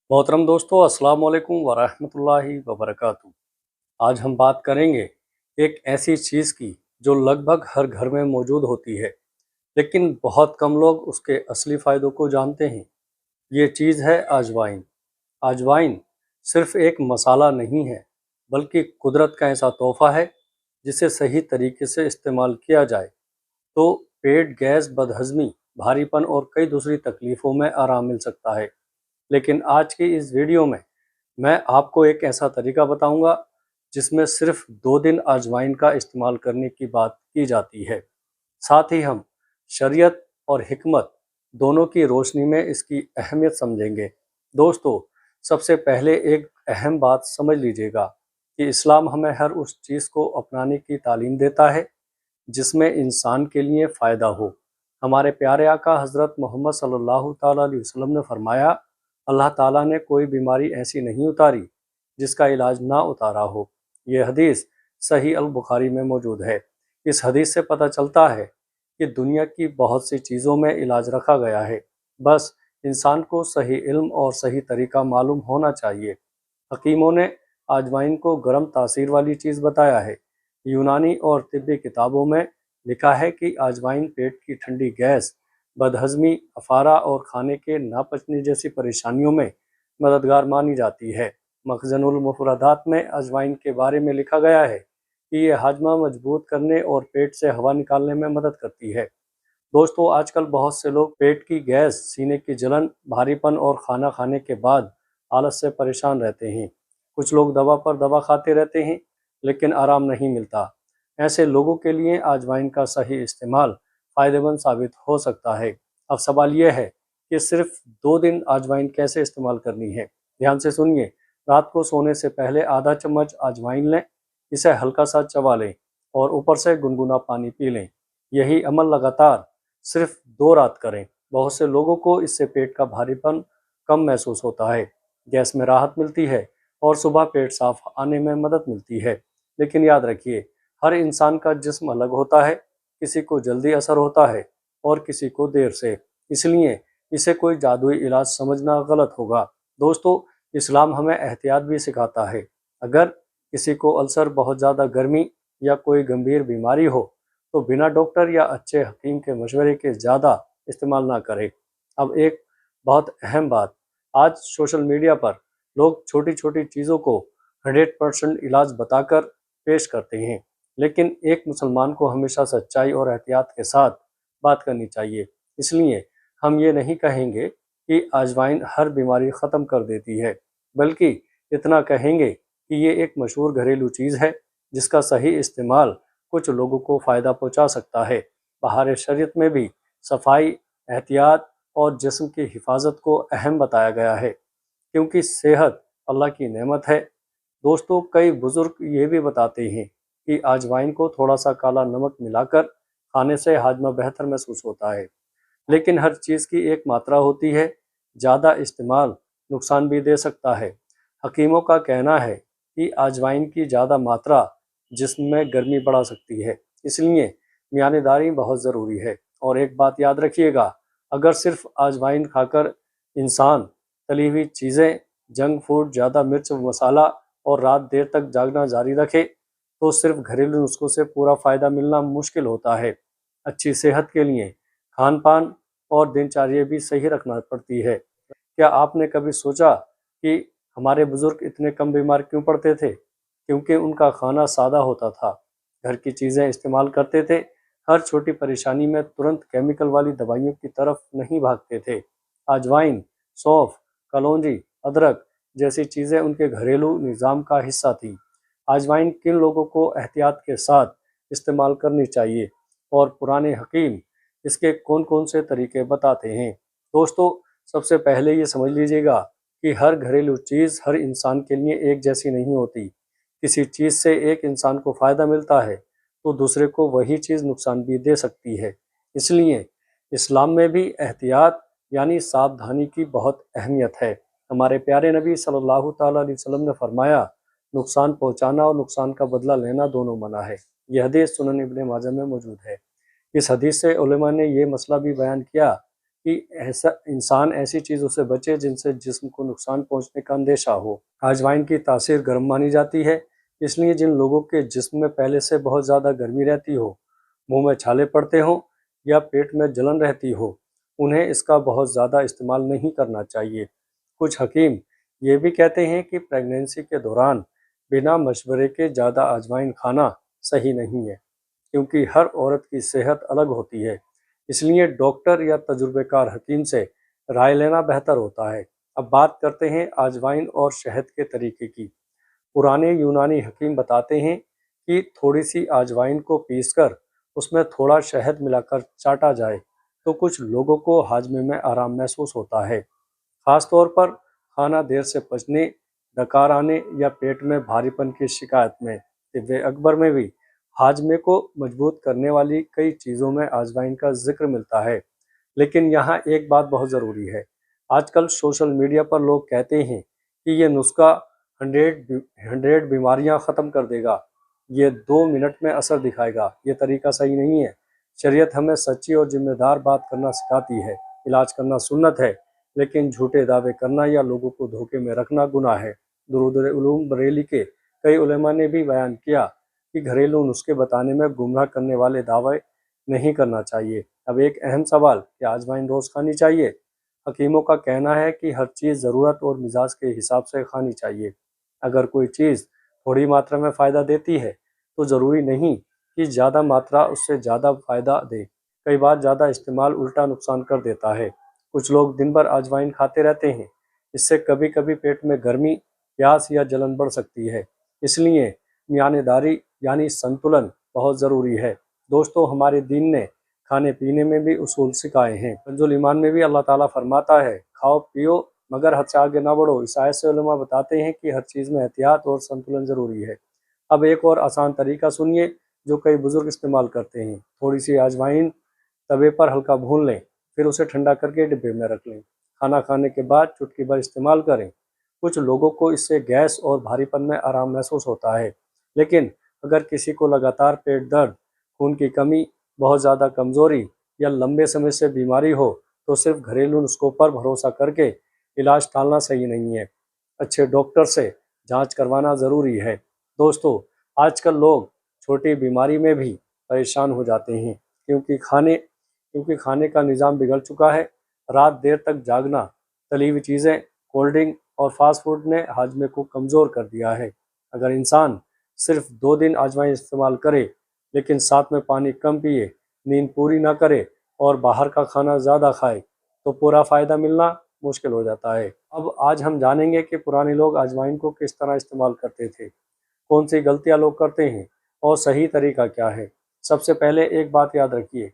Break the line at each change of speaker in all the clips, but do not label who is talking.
मोहतरम दोस्तों, अस्सलाम वालेकुम वरहमतुल्लाहि वबरकातुहू। आज हम बात करेंगे एक ऐसी चीज़ की जो लगभग हर घर में मौजूद होती है, लेकिन बहुत कम लोग उसके असली फ़ायदों को जानते हैं। ये चीज़ है अजवाइन। अजवाइन सिर्फ़ एक मसाला नहीं है, बल्कि कुदरत का ऐसा तोहफ़ा है जिसे सही तरीके से इस्तेमाल किया जाए तो पेट गैस, बदहज़मी, भारीपन और कई दूसरी तकलीफ़ों में आराम मिल सकता है। लेकिन आज की इस वीडियो में मैं आपको एक ऐसा तरीका बताऊंगा जिसमें सिर्फ 2 दिन अजवाइन का इस्तेमाल करने की बात की जाती है। साथ ही हम शरीयत और हिकमत दोनों की रोशनी में इसकी अहमियत समझेंगे। दोस्तों, सबसे पहले एक अहम बात समझ लीजिएगा कि इस्लाम हमें हर उस चीज़ को अपनाने की तालीम देता है जिसमें इंसान के लिए फ़ायदा हो। हमारे प्यारे आका हज़रत मोहम्मद सल्लल्लाहु ताला अलैहि वसल्लम ने फरमाया, अल्लाह ताला ने कोई बीमारी ऐसी नहीं उतारी जिसका इलाज ना उतारा हो। ये हदीस सही अल बुखारी में मौजूद है। इस हदीस से पता चलता है कि दुनिया की बहुत सी चीज़ों में इलाज रखा गया है, बस इंसान को सही इल्म और सही तरीका मालूम होना चाहिए। हकीमों ने अजवाइन को गर्म तासीर वाली चीज़ बताया है। यूनानी और तिब्बी किताबों में लिखा है कि अजवाइन पेट की ठंडी गैस, बदहज़मी, अफारा और खाने के ना पचने जैसी परेशानियों में मददगार मानी जाती है। मखज़नुल मुफ़रदात में अजवाइन के बारे में लिखा गया है कि ये हाजमा मजबूत करने और पेट से हवा निकालने में मदद करती है। दोस्तों, आजकल बहुत से लोग पेट की गैस, सीने की जलन, भारीपन और खाना खाने के बाद आलस से परेशान रहते हैं। कुछ लोग दवा पर दवा खाते रहते हैं, लेकिन आराम नहीं मिलता। ऐसे लोगों के लिए अजवाइन का सही इस्तेमाल फ़ायदेमंद साबित हो सकता है। अब सवाल यह है कि सिर्फ 2 दिन अजवाइन कैसे इस्तेमाल करनी है। ध्यान से सुनिए। रात को सोने से पहले आधा चम्मच अजवाइन लें, इसे हल्का सा चबा लें और ऊपर से गुनगुना पानी पी लें। यही अमल लगातार सिर्फ 2 रात करें। बहुत से लोगों को इससे पेट का भारीपन कम महसूस होता है, गैस में राहत मिलती है और सुबह पेट साफ आने में मदद मिलती है। लेकिन याद रखिए, हर इंसान का जिस्म अलग होता है, किसी को जल्दी असर होता है और किसी को देर से। इसलिए इसे कोई जादुई इलाज समझना गलत होगा। दोस्तों, इस्लाम हमें एहतियात भी सिखाता है। अगर किसी को अल्सर, बहुत ज़्यादा गर्मी या कोई गंभीर बीमारी हो तो बिना डॉक्टर या अच्छे हकीम के मशवरे के ज़्यादा इस्तेमाल ना करें। अब एक बहुत अहम बात, आज सोशल मीडिया पर लोग छोटी छोटी चीज़ों को 100% इलाज बताकर पेश करते हैं, लेकिन एक मुसलमान को हमेशा सच्चाई और एहतियात के साथ बात करनी चाहिए। इसलिए हम ये नहीं कहेंगे कि अजवाइन हर बीमारी ख़त्म कर देती है, बल्कि इतना कहेंगे कि ये एक मशहूर घरेलू चीज़ है जिसका सही इस्तेमाल कुछ लोगों को फ़ायदा पहुंचा सकता है। बहार शरीयत में भी सफाई, एहतियात और जिस्म की हिफाजत को अहम बताया गया है, क्योंकि सेहत अल्लाह की नेमत है। दोस्तों, कई बुज़ुर्ग ये भी बताते हैं कि अजवाइन को थोड़ा सा काला नमक मिलाकर खाने से हाजमा बेहतर महसूस होता है। लेकिन हर चीज़ की एक मात्रा होती है, ज़्यादा इस्तेमाल नुकसान भी दे सकता है। हकीमों का कहना है कि अजवाइन की ज़्यादा मात्रा जिस्म में गर्मी बढ़ा सकती है, इसलिए मियानेदारी बहुत ज़रूरी है। और एक बात याद रखिएगा, अगर सिर्फ अजवाइन खाकर इंसान तली हुई चीज़ें, जंक फूड, ज़्यादा मिर्च मसाला और रात देर तक जागना जारी रखे तो सिर्फ घरेलू नुस्खों से पूरा फ़ायदा मिलना मुश्किल होता है। अच्छी सेहत के लिए खान पान और दिनचर्या भी सही रखना पड़ती है। क्या आपने कभी सोचा कि हमारे बुजुर्ग इतने कम बीमार क्यों पड़ते थे? क्योंकि उनका खाना सादा होता था, घर की चीज़ें इस्तेमाल करते थे, हर छोटी परेशानी में तुरंत केमिकल वाली दवाइयों की तरफ नहीं भागते थे। अजवाइन, सौंफ, कलौंजी, अदरक जैसी चीज़ें उनके घरेलू निज़ाम का हिस्सा थी। अजवाइन किन लोगों को एहतियात के साथ इस्तेमाल करनी चाहिए और पुराने हकीम इसके कौन कौन से तरीके बताते हैं? दोस्तों, सबसे पहले ये समझ लीजिएगा कि हर घरेलू चीज़ हर इंसान के लिए एक जैसी नहीं होती। किसी चीज़ से एक इंसान को फ़ायदा मिलता है तो दूसरे को वही चीज़ नुकसान भी दे सकती है। इसलिए इस्लाम में भी एहतियात यानी सावधानी की बहुत अहमियत है। हमारे प्यारे नबी सल्लल्लाहु ताला अलैहि वसल्लम ने फरमाया, नुकसान पहुँचाना और नुकसान का बदला लेना दोनों मना है। यह हदीस सुनन इब्ने माजा में मौजूद है। इस हदीस से उलमा ने ये मसला भी बयान किया کہ ایسا انسان ایسی چیزوں سے بچے جن سے جسم کو نقصان پہنچنے کا اندیشہ ہو۔ اجوائن کی تاثیر گرم مانی جاتی ہے، اس لیے جن لوگوں کے جسم میں پہلے سے بہت زیادہ گرمی رہتی ہو، منہ میں چھالے پڑتے ہوں یا پیٹ میں جلن رہتی ہو، انہیں اس کا بہت زیادہ استعمال نہیں کرنا چاہیے۔ کچھ حکیم یہ بھی کہتے ہیں کہ پریگنینسی کے دوران بنا مشورے کے زیادہ اجوائن کھانا صحیح نہیں ہے، کیونکہ ہر عورت کی صحت الگ ہوتی ہے، اس لیے ڈاکٹر یا تجربہ کار حکیم سے رائے لینا بہتر ہوتا ہے۔ اب بات کرتے ہیں اجوائن اور شہد کے طریقے کی۔ پرانے یونانی حکیم بتاتے ہیں کہ تھوڑی سی اجوائن کو پیس کر اس میں تھوڑا شہد ملا کر چاٹا جائے تو کچھ لوگوں کو ہاضمے میں آرام محسوس ہوتا ہے، خاص طور پر کھانا دیر سے پچنے، ڈکار آنے یا پیٹ میں بھاری پن کی شکایت میں۔ طب اکبر میں بھی ہاضمے کو مضبوط کرنے والی کئی چیزوں میں اجوائن کا ذکر ملتا ہے، لیکن یہاں ایک بات بہت ضروری ہے۔ آج کل سوشل میڈیا پر لوگ کہتے ہیں کہ یہ نسخہ 100 بیماریاں ختم کر دے گا، یہ 2 منٹ میں اثر دکھائے گا۔ یہ طریقہ صحیح نہیں ہے۔ شریعت ہمیں سچی اور ذمہ دار بات کرنا سکھاتی ہے۔ علاج کرنا سنت ہے، لیکن جھوٹے دعوے کرنا یا لوگوں کو دھوکے میں رکھنا گناہ ہے۔ درود العلوم بریلی کے کئی علماء نے بھی بیان کیا کہ گھریلو نسخے بتانے میں گمراہ کرنے والے دعوے نہیں کرنا چاہیے۔ اب ایک اہم سوال، کیا اجوائن روز کھانی چاہیے؟ حکیموں کا کہنا ہے کہ ہر چیز ضرورت اور مزاج کے حساب سے کھانی چاہیے۔ اگر کوئی چیز تھوڑی ماترا میں فائدہ دیتی ہے تو ضروری نہیں کہ زیادہ ماترا اس سے زیادہ فائدہ دے۔ کئی بار زیادہ استعمال الٹا نقصان کر دیتا ہے۔ کچھ لوگ دن بھر اجوائن کھاتے رہتے ہیں، اس سے کبھی کبھی پیٹ میں گرمی، پیاس یا جلن بڑھ سکتی ہے۔ اس لیے میانہ داری یعنی سنتولن بہت ضروری ہے۔ دوستو، ہمارے دین نے کھانے پینے میں بھی اصول سکھائے ہیں۔ کنز ایمان میں بھی اللہ تعالیٰ فرماتا ہے، کھاؤ پیو مگر حد سے آگے نہ بڑھو۔ اس آیت سے علماء بتاتے ہیں کہ ہر چیز میں احتیاط اور سنتولن ضروری ہے۔ اب ایک اور آسان طریقہ سنیے جو کئی بزرگ استعمال کرتے ہیں۔ تھوڑی سی اجوائن توے پر ہلکا بھون لیں، پھر اسے ٹھنڈا کر کے ڈبے میں رکھ لیں۔ کھانا کھانے کے بعد چٹکی بھر استعمال کریں۔ کچھ لوگوں کو اس سے گیس اور بھاری پن میں آرام محسوس ہوتا ہے، لیکن اگر کسی کو لگاتار پیٹ درد، خون کی کمی، بہت زیادہ کمزوری یا لمبے سمے سے بیماری ہو تو صرف گھریلو نسخوں پر بھروسہ کر کے علاج ٹالنا صحیح نہیں ہے۔ اچھے ڈاکٹر سے جانچ کروانا ضروری ہے۔ دوستو، آج کل لوگ چھوٹی بیماری میں بھی پریشان ہو جاتے ہیں کیونکہ کھانے کا نظام بگڑ چکا ہے۔ رات دیر تک جاگنا، تلی ہوئی چیزیں، کولڈ ڈرنک اور فاسٹ فوڈ نے ہاضمے کو کمزور کر دیا ہے۔ اگر انسان صرف 2 دن اجوائن استعمال کرے لیکن ساتھ میں پانی کم پیے، نیند پوری نہ کرے اور باہر کا کھانا زیادہ کھائے تو پورا فائدہ ملنا مشکل ہو جاتا ہے۔ اب آج ہم جانیں گے کہ پرانے لوگ اجوائن کو کس طرح استعمال کرتے تھے، کون سی غلطیاں لوگ کرتے ہیں اور صحیح طریقہ کیا ہے۔ سب سے پہلے ایک بات یاد رکھیے،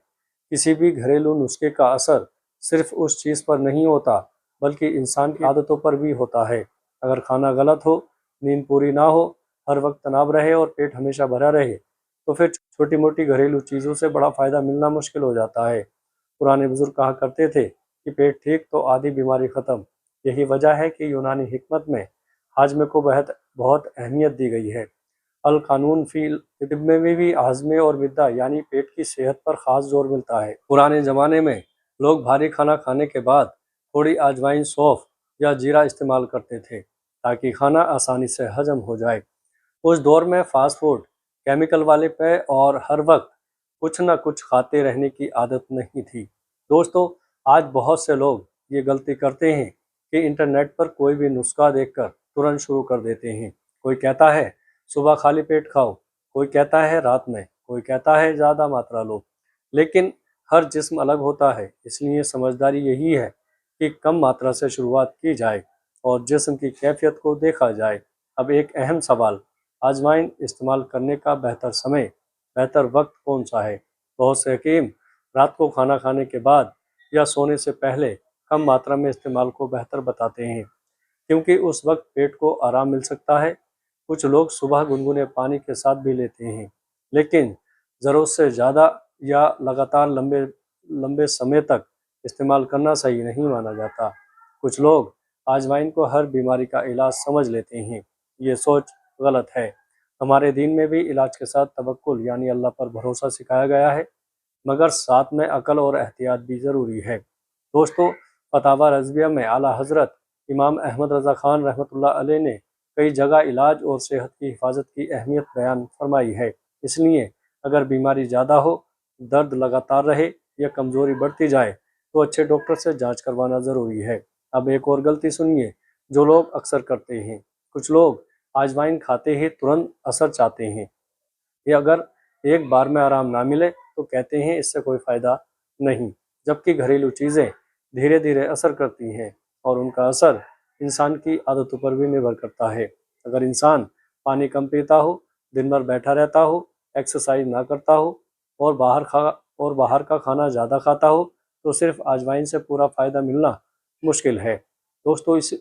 کسی بھی گھریلو نسخے کا اثر صرف اس چیز پر نہیں ہوتا بلکہ انسان کی عادتوں پر بھی ہوتا ہے۔ اگر کھانا غلط ہو، نیند پوری نہ ہو، ہر وقت تناؤ رہے اور پیٹ ہمیشہ بھرا رہے تو پھر چھوٹی موٹی گھریلو چیزوں سے بڑا فائدہ ملنا مشکل ہو جاتا ہے۔ پرانے بزرگ کہا کرتے تھے کہ پیٹ ٹھیک تو آدھی بیماری ختم۔ یہی وجہ ہے کہ یونانی حکمت میں ہاضمے کو بہت اہمیت دی گئی ہے۔ القانون فی طب میں بھی ہاضمے اور معدہ یعنی پیٹ کی صحت پر خاص زور ملتا ہے۔ پرانے زمانے میں لوگ بھاری کھانا کھانے کے بعد تھوڑی اجوائن، سونف یا جیرا استعمال کرتے تھے تاکہ کھانا آسانی سے ہضم ہو جائے۔ اس دور میں فاسٹ فوڈ، کیمیکل والے پے اور ہر وقت کچھ نہ کچھ کھاتے رہنے کی عادت نہیں تھی۔ دوستو، آج بہت سے لوگ یہ غلطی کرتے ہیں کہ انٹرنیٹ پر کوئی بھی نسخہ دیکھ کر ترنت شروع کر دیتے ہیں۔ کوئی کہتا ہے صبح خالی پیٹ کھاؤ، کوئی کہتا ہے رات میں، کوئی کہتا ہے زیادہ ماترا لو، لیکن ہر جسم الگ ہوتا ہے، اس لیے سمجھداری یہی ہے کہ کم ماترا سے شروعات کی جائے اور جسم کی کیفیت کو دیکھا جائے۔ اب ایک اہم سوال، اجوائن استعمال کرنے کا بہتر وقت کون سا ہے؟ بہت سے حکیم رات کو کھانا کھانے کے بعد یا سونے سے پہلے کم ماترا میں استعمال کو بہتر بتاتے ہیں، کیونکہ اس وقت پیٹ کو آرام مل سکتا ہے۔ کچھ لوگ صبح گنگنے پانی کے ساتھ بھی لیتے ہیں، لیکن ضرورت سے زیادہ یا لگاتار لمبے سمے تک استعمال کرنا صحیح نہیں مانا جاتا۔ کچھ لوگ اجوائن کو ہر بیماری کا علاج سمجھ لیتے ہیں، یہ سوچ غلط ہے۔ ہمارے دین میں بھی علاج کے ساتھ توکل یعنی اللہ پر بھروسہ سکھایا گیا ہے، مگر ساتھ میں عقل اور احتیاط بھی ضروری ہے۔ दोस्तों, फतावा रज़विया में आला हज़रत इमाम अहमद रज़ा ख़ान रहमतुल्लाह अलैह ने कई जगह इलाज और सेहत की हिफाजत की अहमियत बयान फरमाई है। इसलिए अगर बीमारी ज़्यादा हो, दर्द लगातार रहे या कमज़ोरी बढ़ती जाए तो अच्छे डॉक्टर से जांच करवाना ज़रूरी है। अब एक और गलती सुनिए जो लोग अक्सर करते हैं। कुछ लोग अजवाइन खाते ही तुरंत असर चाहते हैं, या अगर एक बार में आराम ना मिले तो कहते हैं इससे कोई फ़ायदा नहीं, जबकि घरेलू चीज़ें धीरे धीरे असर करती हैं और उनका असर इंसान की आदतों पर भी निर्भर करता है। अगर इंसान पानी कम पीता हो, दिन भर बैठा रहता हो, एक्सरसाइज ना करता हो और बाहर का खाना ज़्यादा खाता हो तो सिर्फ अजवाइन से पूरा फ़ायदा मिलना मुश्किल है। दोस्तों इस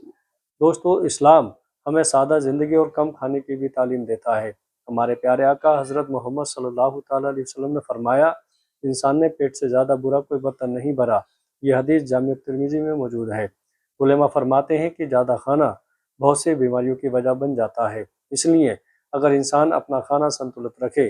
दोस्तों इस्लाम हमें सादा ज़िंदगी और कम खाने की भी तालीम देता है। हमारे प्यारे आका हज़रत मोहम्मद सल्लल्लाहु ताला अलैहि वसल्लम ने फरमाया, इंसान ने पेट से ज़्यादा बुरा कोई बर्तन नहीं भरा। यह हदीस जामिया तिरमिज़ी में मौजूद है। उलेमा फरमाते हैं कि ज़्यादा खाना बहुत सी बीमारियों की वजह बन जाता है। इसलिए अगर इंसान अपना खाना संतुलित रखे,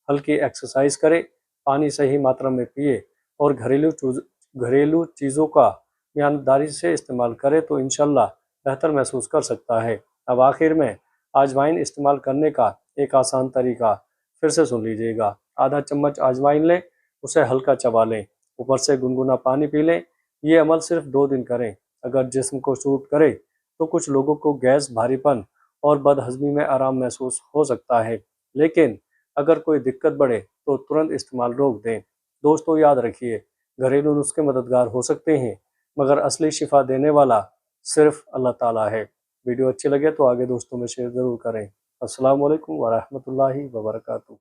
हल्की एक्सरसाइज करे, पानी सही मात्रा में पिए और घरेलू चीज़ों का ईमानदारी से इस्तेमाल करे तो इंशाल्लाह बेहतर महसूस कर सकता है। अब आखिर में अजवाइन इस्तेमाल करने का एक आसान तरीका फिर से सुन लीजिएगा। आधा चम्मच अजवाइन लें, उसे हल्का चबा लें, ऊपर से गुनगुना पानी पी लें। ये अमल सिर्फ 2 दिन करें। अगर जिस्म को सूट करे तो कुछ लोगों को गैस, भारीपन और बदहज़मी में आराम महसूस हो सकता है, लेकिन अगर कोई दिक्कत बढ़े तो तुरंत इस्तेमाल रोक दें। दोस्तों याद रखिए, घरेलू नुस्खे मददगार हो सकते हैं, मगर असली शिफा देने वाला सिर्फ अल्लाह ताला है। वीडियो अच्छी लगे तो आगे दोस्तों में शेयर ज़रूर करें। अस्सलामु अलैकुम वरहमतुल्लाहि वबरकातुहू।